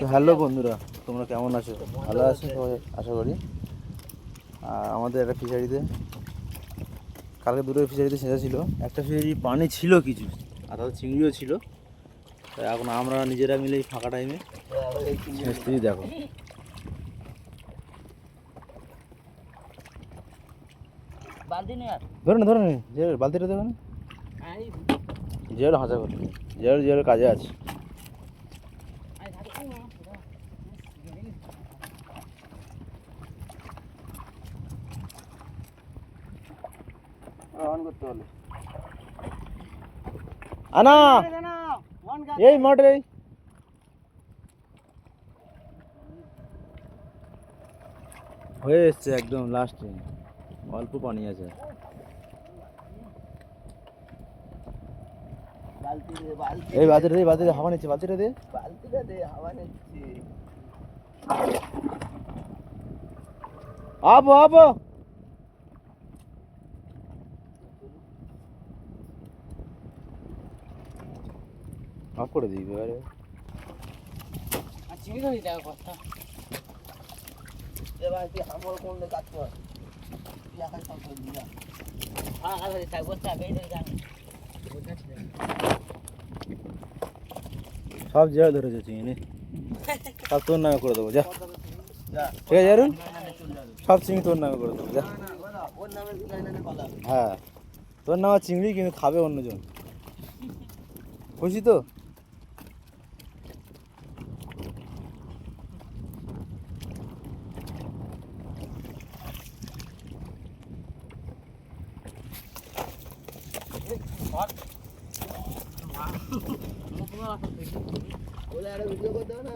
তো হ্যালো বন্ধুরা, তোমরা কেমন আছো? ভালো আছো সবাই আশা করি। আর আমাদের একটা ফিশারিতে কালকে দুটো ফিশারিতে সেজা ছিল। একটা ফিশারি পানি ছিল কিছু, আর তাদের চিংড়িও ছিল। তাই এখন আমরা নিজেরা মিলে এই ফাঁকা টাইমে ছেঁচতেছি। দেখো ধরে না যে বালতিটা দেবে না, জেল হাঁচা করতে জেল কাজে আছে। আনা এই মোটরে হয়ে এসছে একদম লাস্টে, অল্প পানি আছে। এই বালতিটা হাওয়া নিচ্ছে, বালতিটা দে হাওয়া নিচ্ছে। আবো অফ করে দিই এবারে। সব জায়গায় ধরেছে চিংড়ি, সব তোর নামে করে দেবো। যা ঠিক আছে অরুণ, সব চিংড়ি তোর নামে করে দেবো। যা হ্যাঁ, তোর নামে চিংড়ি, কিন্তু খাবে অন্যজন। খুশি তো? ভিডিও করতে হবে না।